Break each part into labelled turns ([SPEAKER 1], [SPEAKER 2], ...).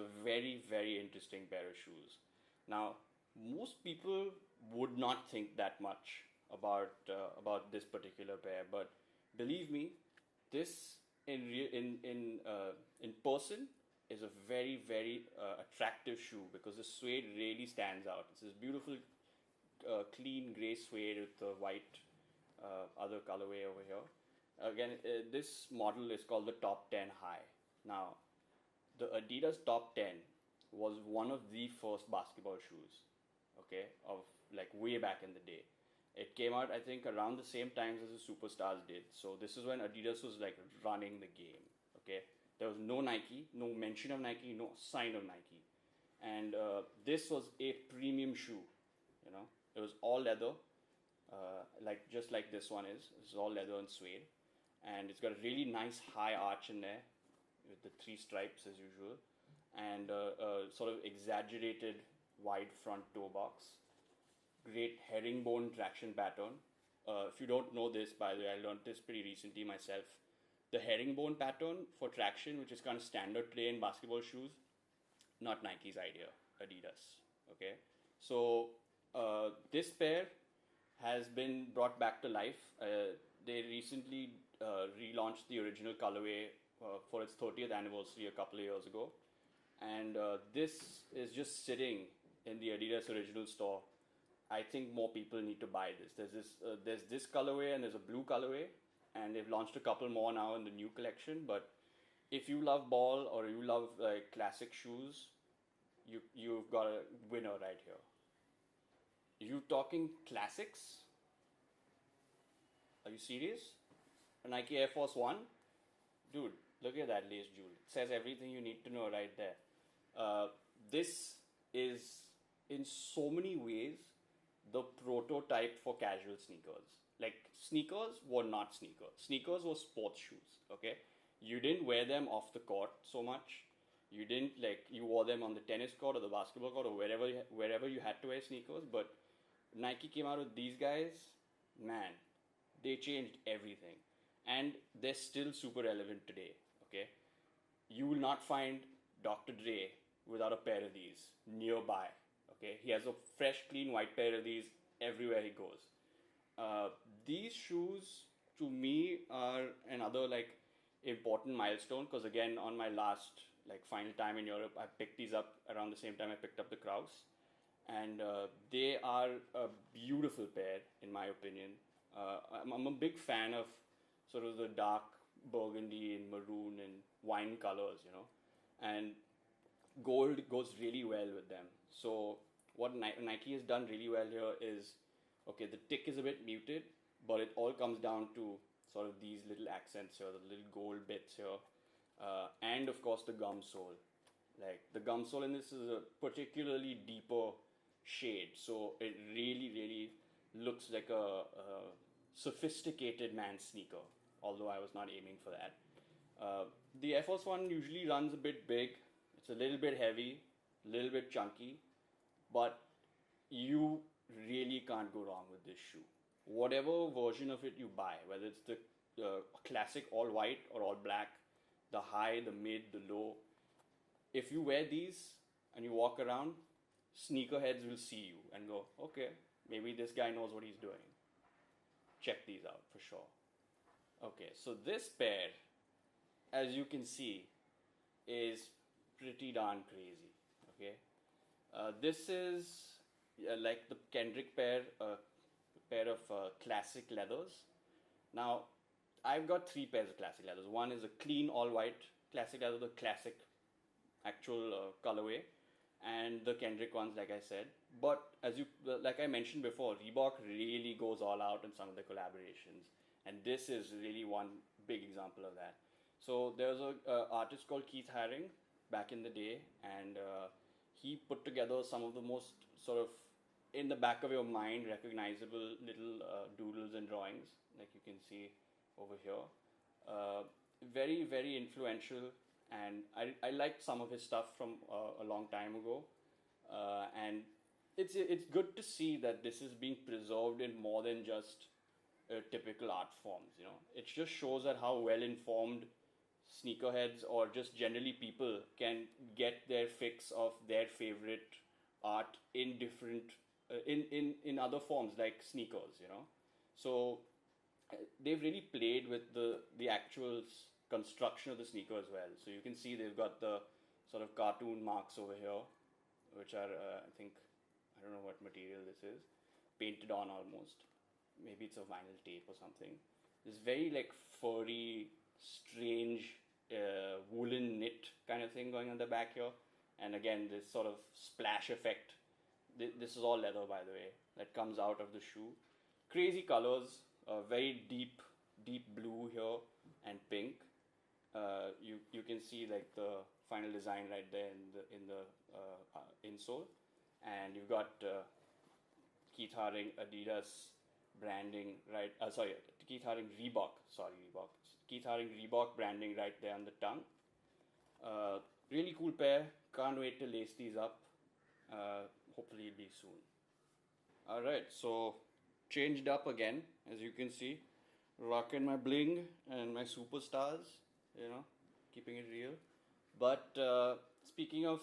[SPEAKER 1] a very, very interesting pair of shoes. Now, most people would not think that much about this particular pair, but believe me, this in person is a very, very attractive shoe because the suede really stands out. It's this beautiful clean gray suede with the white other colorway over here. Again, this model is called the Top 10 High. Now, the Adidas Top 10 was one of the first basketball shoes, okay, of like way back in the day. It came out, I think, around the same times as the Superstars did. So this is when Adidas was like running the game, okay. There was no Nike, no mention of Nike, no sign of Nike. And this was a premium shoe, you know. It was all leather, like just like this one is. It's all leather and suede. And it's got a really nice high arch in there with the three stripes as usual. And a sort of exaggerated wide front toe box. Great herringbone traction pattern. If you don't know this, by the way, I learned this pretty recently myself. The herringbone pattern for traction, which is kind of standard play in basketball shoes, not Nike's idea, Adidas. Okay, so this pair has been brought back to life. They recently relaunched the original colorway for its 30th anniversary a couple of years ago, and this is just sitting in the Adidas original store. I think more people need to buy this. There's this colorway and there's a blue colorway, and they've launched a couple more now in the new collection. But if you love ball or you love classic shoes, you've got a winner right here. You talking classics? Are you serious? A Nike Air Force One? Dude, look at that lace jewel. It says everything you need to know right there. This is, in so many ways, the prototype for casual sneakers. Like, sneakers were not sneakers. Sneakers were sports shoes, okay? You didn't wear them off the court so much. You didn't, like, you wore them on the tennis court or the basketball court or wherever you had to wear sneakers. But Nike came out with these guys, man, they changed everything. And they're still super relevant today, okay? You will not find Dr. Dre without a pair of these nearby, okay? He has a fresh, clean white pair of these everywhere he goes. These shoes, to me, are another, like, important milestone, because again, on my last, like, final time in Europe, I picked these up around the same time I picked up the Kraus. And they are a beautiful pair, in my opinion. I'm a big fan of sort of the dark burgundy and maroon and wine colors, you know, and gold goes really well with them. So what Nike has done really well here is, okay, the tick is a bit muted, but it all comes down to sort of these little accents here, the little gold bits here, and of course the gum sole. Like, the gum sole in this is a particularly deeper shade, so it really looks like a sophisticated man's sneaker, although I was not aiming for that. The Air Force One usually runs a bit big. It's a little bit heavy, a little bit chunky, but you really can't go wrong with this shoe. Whatever version of it you buy, whether it's the classic all white or all black, the high, the mid, the low, if you wear these and you walk around, sneakerheads will see you and go, okay, maybe this guy knows what he's doing. Check these out for sure. Okay, so this pair, as you can see, is pretty darn crazy. Okay, this is like the Kendrick pair, a pair of classic leathers. Now, I've got three pairs of classic leathers. One is a clean all white classic leather, the classic actual colorway, and the Kendrick ones, like I said. But like I mentioned before, Reebok really goes all out in some of the collaborations, and this is really one big example of that. So there's a artist called Keith Haring back in the day, and he put together some of the most sort of in the back of your mind recognizable little doodles and drawings, like you can see over here. Very influential. And I liked some of his stuff from a long time ago, and it's good to see that this is being preserved in more than just typical art forms. You know, it just shows that how well informed sneakerheads or just generally people can get their fix of their favorite art in different in other forms like sneakers, you know. So they've really played with the actual construction of the sneaker as well. So you can see they've got the sort of cartoon marks over here, which are I think I don't know what material this is, painted on almost. Maybe it's a vinyl tape or something. This very like furry, strange woolen knit kind of thing going on the back here, and again this sort of splash effect. This is all leather, by the way, that comes out of the shoe. Crazy colors, very deep blue here and pink. You can see like the final design right there in the insole, and you've got Keith Haring Adidas branding right. Sorry, Keith Haring Reebok. Sorry, Reebok. Keith Haring Reebok branding right there on the tongue. Really cool pair. Can't wait to lace these up. Hopefully it'll be soon. Alright, so changed up again, as you can see. Rocking my bling and my superstars, you know, keeping it real. But speaking of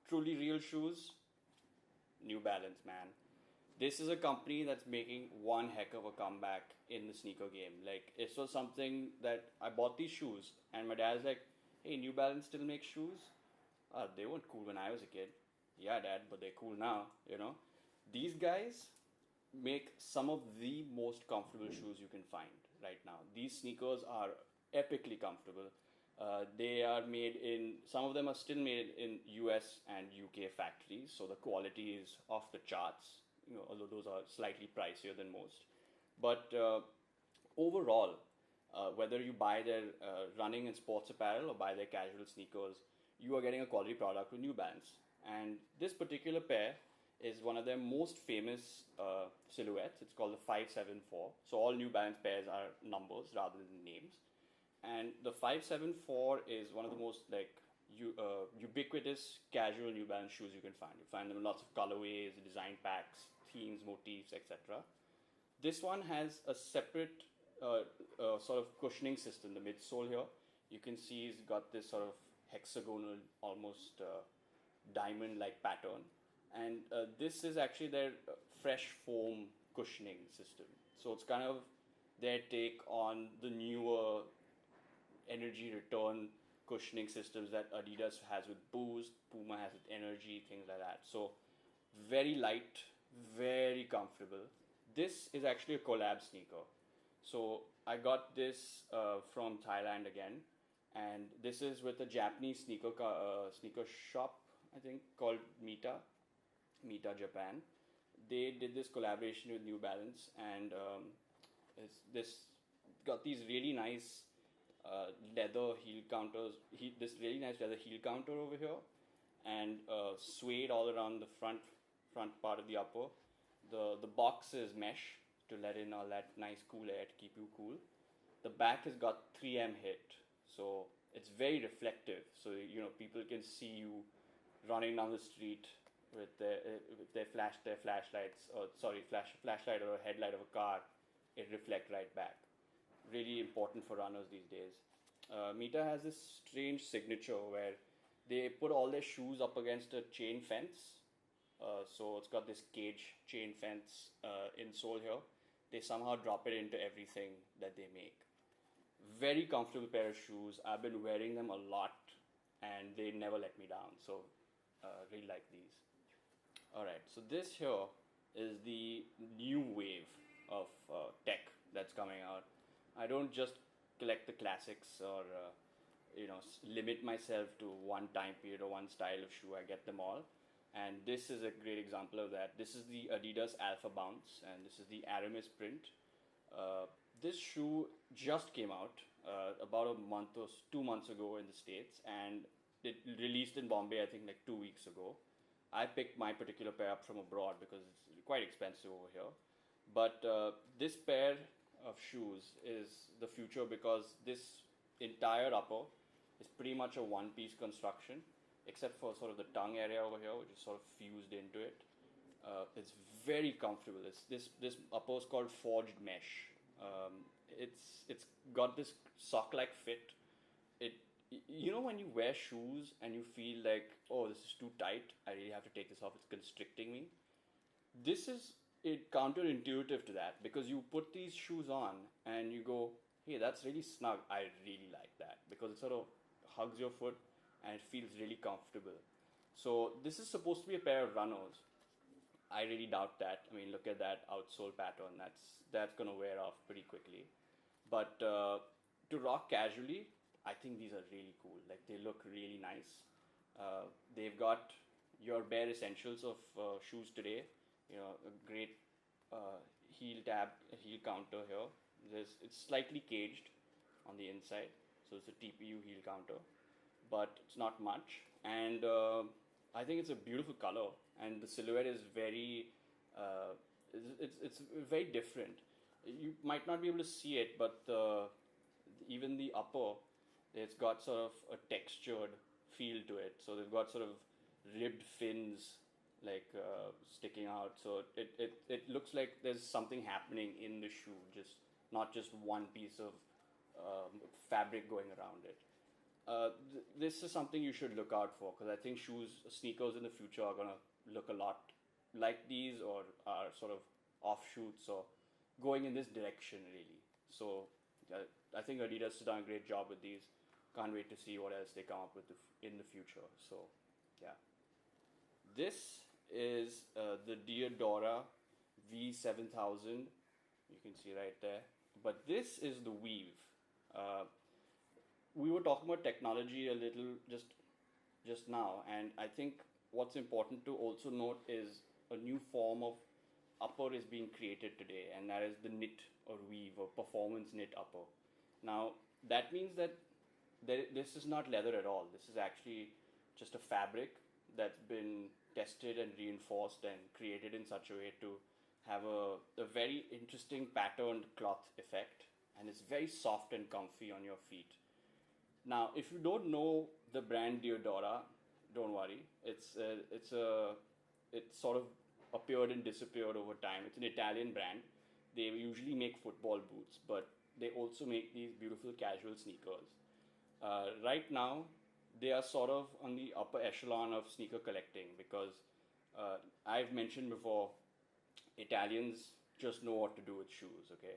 [SPEAKER 1] truly real shoes, New Balance, man. This is a company that's making one heck of a comeback in the sneaker game. Like, it was something that I bought these shoes, and my dad's like, hey, New Balance still makes shoes? They weren't cool when I was a kid. Yeah, Dad, but they're cool now, you know. These guys make some of the most comfortable shoes you can find right now. These sneakers are epically comfortable. They are made in, some of them are still made in US and UK factories, so the quality is off the charts, you know, although those are slightly pricier than most. But overall, whether you buy their running and sports apparel or buy their casual sneakers, you are getting a quality product with New Balance. And this particular pair is one of their most famous silhouettes. It's called the 574. So all New Balance pairs are numbers rather than names. And the 574 is one of the most like ubiquitous casual New Balance shoes you can find. You find them in lots of colorways, design packs, themes, motifs, etc. This one has a separate sort of cushioning system, the midsole here. You can see it's got this sort of hexagonal, almost diamond-like pattern. And this is actually their fresh foam cushioning system. So it's kind of their take on the newer energy return cushioning systems that Adidas has with Boost, Puma has with Energy, things like that. So very light, very comfortable. This is actually a collab sneaker. So I got this from Thailand again, and this is with a Japanese sneaker shop, I think, called Mehta Japan. They did this collaboration with New Balance, and this got these really nice leather heel counters. This really nice leather heel counter over here, and suede all around the front part of the upper. The box is mesh to let in all that nice cool air to keep you cool. The back has got 3M hit, so it's very reflective. So you know people can see you running down the street with their flashlights, or flashlight or a headlight of a car. It reflect right back. Really important for runners these days. Mehta has this strange signature where they put all their shoes up against a chain fence. So it's got this cage chain fence insole here. They somehow drop it into everything that they make. Very comfortable pair of shoes. I've been wearing them a lot, and they never let me down. So really like these. Alright, so this here is the new wave of tech that's coming out. I don't just collect the classics or limit myself to one time period or one style of shoe. I get them all, and this is a great example of that. This is the Adidas Alpha Bounce, and this is the Aramis print. This shoe just came out about a month or 2 months ago in the States, and it released in Bombay I think like 2 weeks ago. I picked my particular pair up from abroad because it's quite expensive over here. But this pair of shoes is the future because this entire upper is pretty much a one-piece construction, except for sort of the tongue area over here, which is sort of fused into it. It's very comfortable. This upper is called forged mesh. It's got this sock-like fit. It you know when you wear shoes and you feel like, oh, this is too tight, I really have to take this off, it's constricting me. This is it counterintuitive to that, because you put these shoes on and you go, hey, that's really snug. I really like that because it sort of hugs your foot and it feels really comfortable. So this is supposed to be a pair of runners. I really doubt that. I mean, look at that outsole pattern. That's gonna wear off pretty quickly. But to rock casually, I think these are really cool. Like they look really nice. They've got your bare essentials of shoes today. You know, a great heel tab, heel counter here. It's slightly caged on the inside, so it's a TPU heel counter, but it's not much. And I think it's a beautiful color, and the silhouette is very, it's very different. You might not be able to see it, but even the upper, it's got sort of a textured feel to it. So they've got sort of ribbed fins like sticking out. So it looks like there's something happening in the shoe, just not just one piece of fabric going around it. This is something you should look out for, because I think sneakers in the future are gonna look a lot like these, or are sort of offshoots or going in this direction really. So I think Adidas has done a great job with these. Can't wait to see what else they come up with in the future. So yeah, this is the Diodora V7000. You can see right there. But this is the weave. We were talking about technology a little just now, and I think what's important to also note is a new form of upper is being created today, and that is the knit or weave or performance knit upper. Now that means that this is not leather at all. This is actually just a fabric that's been tested and reinforced and created in such a way to have a very interesting patterned cloth effect, and it's very soft and comfy on your feet. Now, if you don't know the brand Diodora, don't worry. It sort of appeared and disappeared over time. It's an Italian brand. They usually make football boots, but they also make these beautiful casual sneakers. Right now, they are sort of on the upper echelon of sneaker collecting, because I've mentioned before, Italians just know what to do with shoes, okay?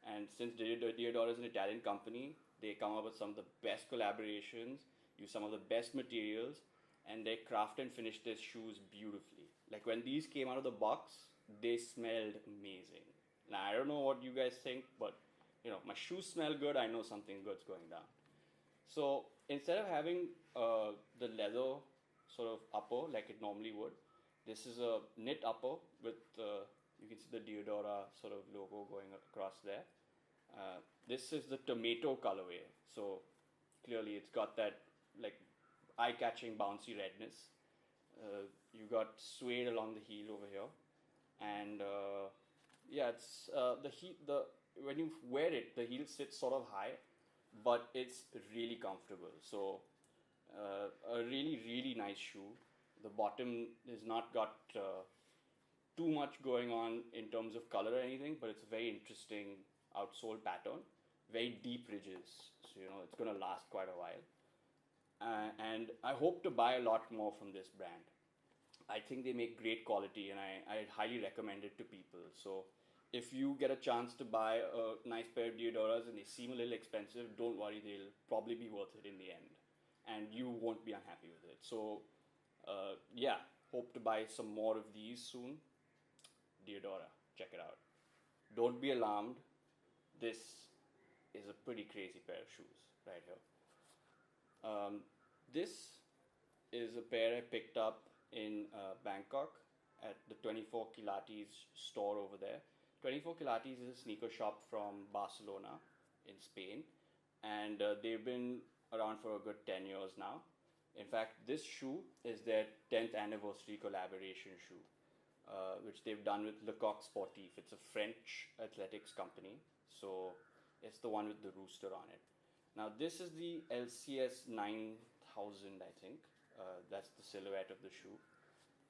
[SPEAKER 1] And since Diodora is an Italian company, they come up with some of the best collaborations, use some of the best materials, and they craft and finish their shoes beautifully. Like when these came out of the box, they smelled amazing. Now, I don't know what you guys think, but my shoes smell good, I know something good's going down. So instead of having the leather sort of upper like it normally would, this is a knit upper with, you can see the Diodora sort of logo going across there. This is the tomato colorway. So clearly it's got that like eye-catching bouncy redness. You got suede along the heel over here. And yeah, it's when you wear it, the heel sits sort of high, but it's really comfortable. So a really, really nice shoe. The bottom has not got too much going on in terms of color or anything, but it's a very interesting outsole pattern, very deep ridges. So, it's going to last quite a while. And I hope to buy a lot more from this brand. I think they make great quality, and I highly recommend it to people. So if you get a chance to buy a nice pair of Diodoras and they seem a little expensive, don't worry, they'll probably be worth it in the end. And you won't be unhappy with it. So yeah, hope to buy some more of these soon. Diodora, check it out. Don't be alarmed. This is a pretty crazy pair of shoes right here. This is a pair I picked up in Bangkok at the 24 Kilates store over there. 24 Kilates is a sneaker shop from Barcelona in Spain, and they've been around for a good 10 years now. In fact, this shoe is their 10th anniversary collaboration shoe, which they've done with Le Coq Sportif. It's a French athletics company, so it's the one with the rooster on it. Now, this is the LCS 9000, I think. That's the silhouette of the shoe.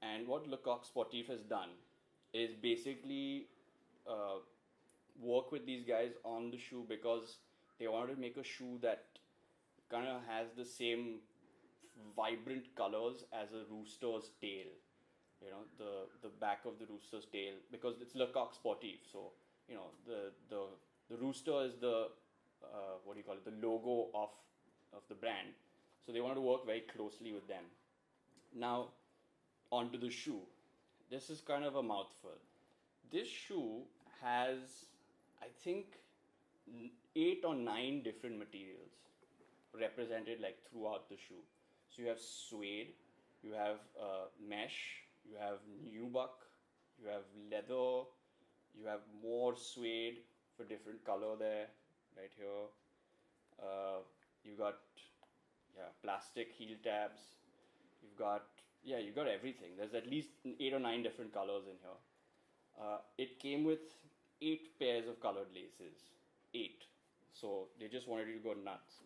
[SPEAKER 1] And what Le Coq Sportif has done is basically work with these guys on the shoe, because they wanted to make a shoe that kind of has the same vibrant colors as a rooster's tail. You know, the back of the rooster's tail, because it's Le Coq Sportif. So you know, the rooster is the what do you call it? The logo of the brand. So they wanted to work very closely with them. Now, onto the shoe. This is kind of a mouthful. This shoe has, I think, 8 or 9 different materials represented like throughout the shoe. So you have suede, you have mesh, you have nubuck, you have leather, you have more suede for different color there, right here. You got plastic heel tabs. You got everything. There's at least 8 or 9 different colors in here. It came with 8 pairs of colored laces. 8. So they just wanted you to go nuts.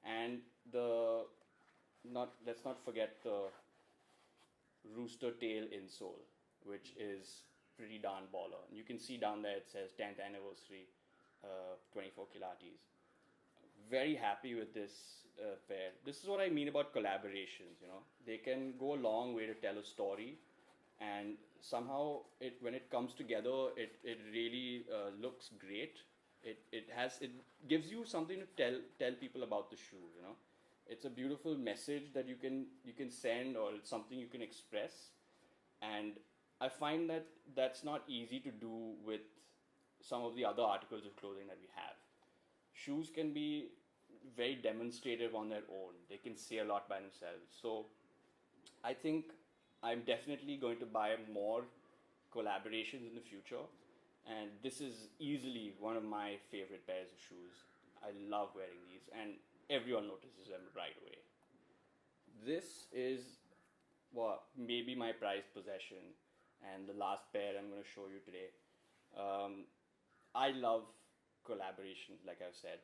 [SPEAKER 1] And let's not forget the rooster tail insole, which is pretty darn baller. You can see down there it says 10th anniversary, 24 kilates. Very happy with this pair. This is what I mean about collaborations. You know, they can go a long way to tell a story, and somehow when it comes together, it really looks great. It gives you something to tell people about the shoe. You know, it's a beautiful message that you can send, or it's something you can express, and I find that that's not easy to do with some of the other articles of clothing that we have. Shoes can be very demonstrative on their own. They can say a lot by themselves. So I think I'm definitely going to buy more collaborations in the future. And this is easily one of my favorite pairs of shoes. I love wearing these, and everyone notices them right away. This is maybe my prized possession, and the last pair I'm going to show you today. I love collaborations, like I've said.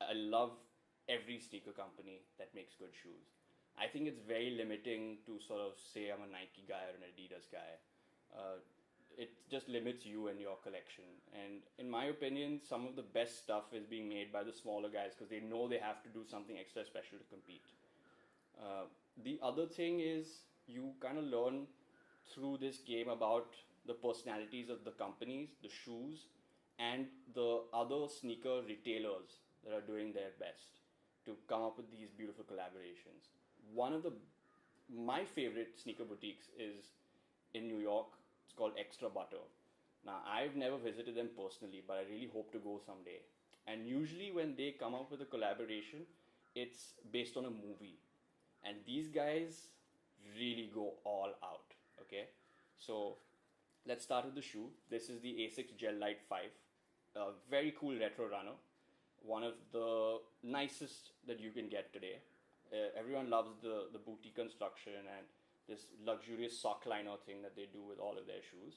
[SPEAKER 1] I love every sneaker company that makes good shoes. I think it's very limiting to sort of say I'm a Nike guy or an Adidas guy. It just limits you and your collection. And in my opinion, some of the best stuff is being made by the smaller guys because they know they have to do something extra special to compete. The other thing is you kind of learn through this game about the personalities of the companies, the shoes, and the other sneaker retailers that are doing their best to come up with these beautiful collaborations. My favorite sneaker boutiques is in New York. It's called Extra Butter. Now, I've never visited them personally, but I really hope to go someday. And usually when they come up with a collaboration, it's based on a movie. And these guys really go all out, okay? So let's start with the shoe. This is the A6 Gel Light 5. A very cool retro runner. One of the nicest that you can get today. Everyone loves the booty construction and this luxurious sock liner thing that they do with all of their shoes.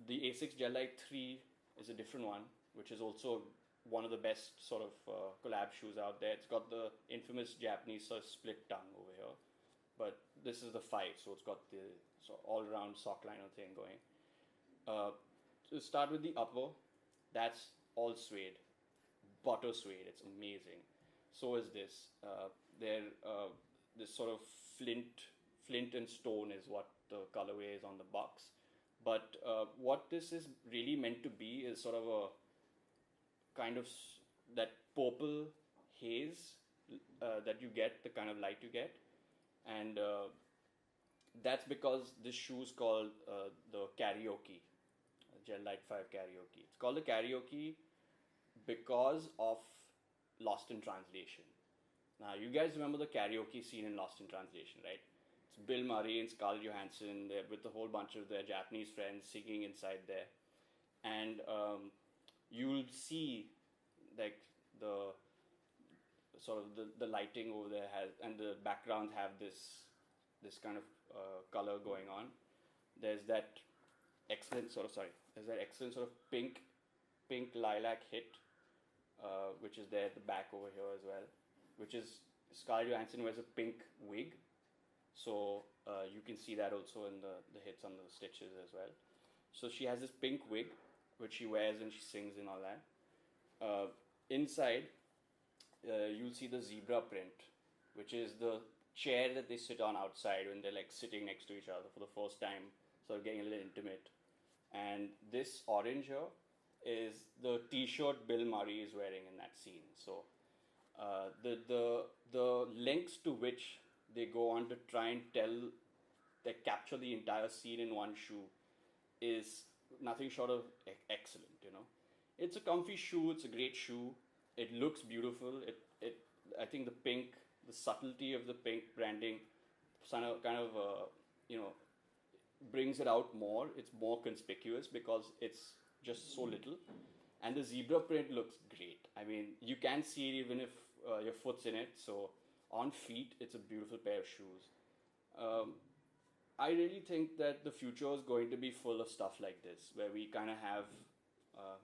[SPEAKER 1] The A6 Gel Light 3 is a different one, which is also one of the best sort of collab shoes out there. It's got the infamous Japanese sort of split tongue over here. But this is the 5, so it's got the all-around sock liner thing going. To start with the upper, that's all suede. Butter suede, it's amazing. So is this. This sort of flint and stone is what the colorway is on the box. But what this is really meant to be is sort of a kind of that purple haze that you get, the kind of light you get. And that's because this shoe is called the Karaoke, Gel Light 5 Karaoke. It's called the Karaoke because of Lost in Translation. Now, you guys remember the karaoke scene in Lost in Translation, right? It's Bill Murray and Scarlett Johansson there with a whole bunch of their Japanese friends singing inside there. And you'll see like the sort of the lighting over there and the background have this kind of color going on. There's that excellent sort of pink lilac hit, which is there at the back over here as well, which is Scarlett Johansson wears a pink wig, so you can see that also in the hits on the stitches as well. So she has this pink wig which she wears and she sings and all that. Inside you'll see the zebra print, which is the chair that they sit on outside when they're like sitting next to each other for the first time, sort of getting a little intimate. And this orange here is the T-shirt Bill Murray is wearing in that scene. So the lengths to which they go on to try and they capture the entire scene in one shoe is nothing short of excellent. You know, it's a comfy shoe. It's a great shoe. It looks beautiful. I think the subtlety of the pink branding, kind of brings it out more. It's more conspicuous because it's just so little, and the zebra print looks great. I mean, you can see it even if your foot's in it. So on feet, it's a beautiful pair of shoes. I really think that the future is going to be full of stuff like this, where we kind of have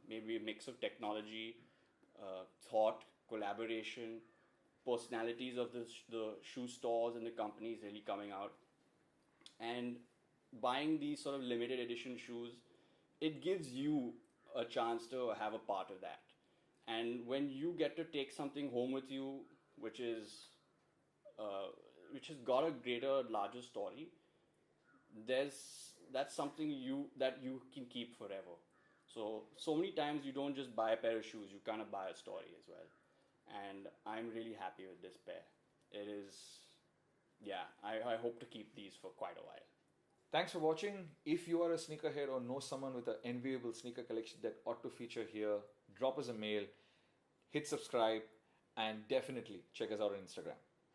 [SPEAKER 1] maybe a mix of technology, thought, collaboration, personalities of the shoe stores and the companies really coming out. And buying these sort of limited edition shoes, it gives you a chance to have a part of that. And when you get to take something home with you, which has got a greater, larger story, that's something that you can keep forever. So many times you don't just buy a pair of shoes, you kind of buy a story as well. And I'm really happy with this pair. It is, yeah, I hope to keep these for quite a while.
[SPEAKER 2] Thanks for watching. If you are a sneakerhead or know someone with an enviable sneaker collection that ought to feature here, drop us a mail, hit subscribe, and definitely check us out on Instagram.